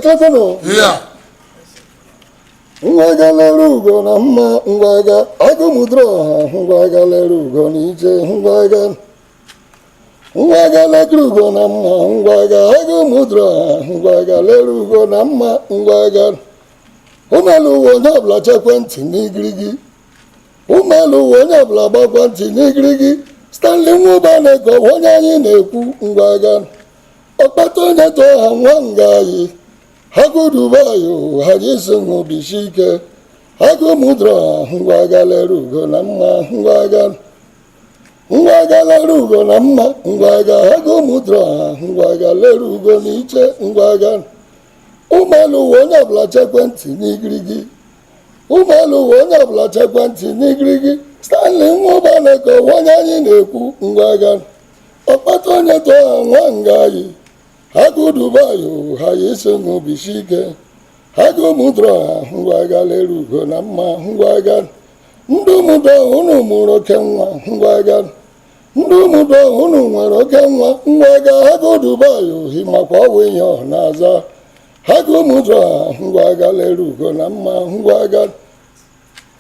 Stefano. Yeah. Ngwaga lerugo na mma ngwaga agumudro ngwaga lerugo nije ngwaga lerugo na mma ngwaga agumudro ngwaga lerugo na mma ngwaga umelu wonya bla chekwenti n'igirigi umelu wonya bla gbakwenti n'igirigi Stanley Nwubane ko wonya anyị na-ekwu ngwaga ọkpata onye to ha nwa ngayi Hago Dubayo, Hadisungu Bishike, Hago Mudra, Ngwaga Lerugo Nama, Ngwaga Lerugo Nama, Ngwaga Hago Mudra, Ngwaga Lerugo Niche, Ngwaga Umalu Wanya Blachaquanti Nigrigi, Umalu Wanya Blachaquanti Nigrigi, Stanley Nwubane ko Wanya Yineku, Ngwaga, Opatonya to Wangayi. Hago Dubayo, Hayisungu Bishike, Hago Mudra, Ngwaga Lerugo Nama, Ngwaga, Ndumuda Hunu Murokenwa, Ngwaga, Ndumuda Hunu Murokenwa, Ngwaga, Hago Dubayo, Himakwa Winyo Naza, Hago Mudra, Ngwaga Lerugo Nama, Ngwaga,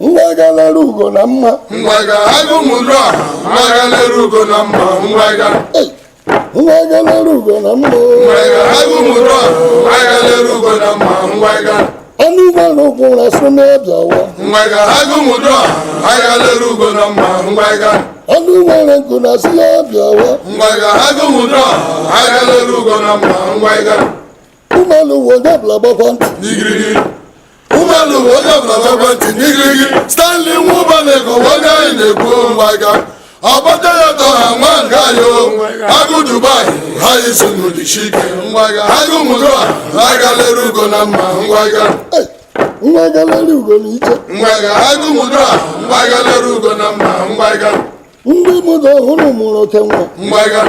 Ngwaga Lerugo Nama, Ngwaga, Hago Mudra, Ngwaga Lerugo Nama, Ngwaga. Ngwaga lerugo na mma Ngwaga agumudro Ngwaga lerugo na mma Ngwaga anụmanụ gwụrụ asụ na-abịawa Ngwaga agumudro Ngwaga lerugo na mma Ngwaga anụ nwere nkụ na asị ya abịawa Ngwaga agumudro Ngwaga lerugo na mma Ngwaga ụmụanụ onye ọbụla gbakwa ntị n'igirigi ụmụanụ onye ọbụla gbakwa ntị n'igirigi Stanley Nwubane ko onye anyị na-ekwu Ngwaga Abata ya to ha nwanga yo Hago Dubai Hayisungu Bishike Ngwaga Hago Mudra Ngwaga lerugo na mma Ngwaga Ngwaga lerugo n'iche Ngwaga Hago Mudra Ngwaga lerugo na mma Ngwaga ndị mụda ọhụrụ mụrụ oke nwa Ngwaga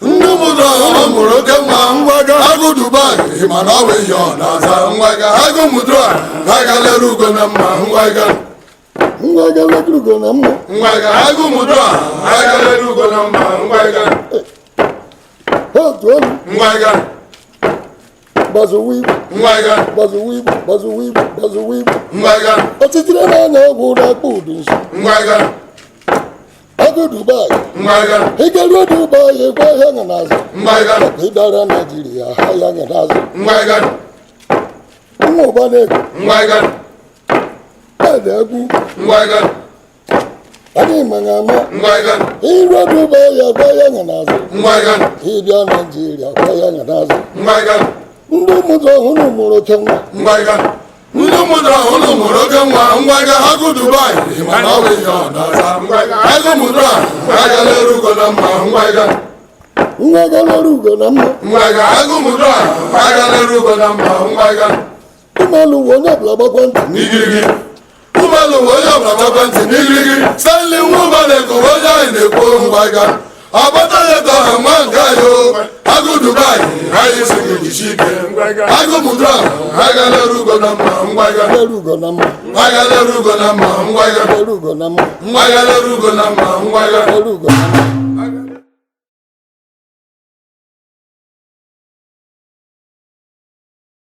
ndị mụda ọhụrụ mụrụ oke nwa Ngwaga Hago Dubai mana ọ wee yọ n'aza Ngwaga Hago Mudra Ngwaga lerugo na mma Ngwaga Ngwaga lerugo na mma Ngwaga Hago Mudra Ngwaga lerugo na mma Ngwaga otu olu Ngwaga gbazuwa igwe Ngwaga gbazuwa igwe gbazuwa igwe gbazuwa igwe Ngwaga ọtịtịrị na-anya ọgwụ na-akpọ udu nso Ngwaga Hago Dubai Ngwaga ịgaruo Dubai ekwe ahịa nya n'azụ Ngwaga ịdara Naijiria ahịa nya n'azụ Ngwaga Nwubane ego Ngwaga egwu Ngwaga anyị manya ama Ngwaga iruo Dubai akwa ya nya n'azụ Ngwaga ịbịa Naijiria akwa ya nya n'azụ Ngwaga ndị ụmụdụ ọhụrụ mụrụ oke nwa Ngwaga ndị mụdụ ọhụrụ mụrụ oke nwa Ngwaga Hago Dubai mana ọ bụ ihe ọ na-aza Ngwaga Hago Mudra Ngwaga lerugo na mma Ngwaga Ngwaga lerugo na mma Ngwaga Hago Mudra Ngwaga lerugo na mma Ngwaga ụmụalụ onye ọbụla gbakwa ntị n'igirigi ụmụalụ onye ọbụla gbakwa ntị n'igirigi Stanley Nwubane ko onye anyị na-ekwu Ngwaga Abata ya to ha nwanga yo Hago Dubai Hayisungu Bishike Hago Mudra Ngwaga lerugo na mma Ngwaga lerugo na mma Ngwaga lerugo na mma Ngwaga lerugo na mma Ngwaga lerugo na mma Ngwaga lerugo na mma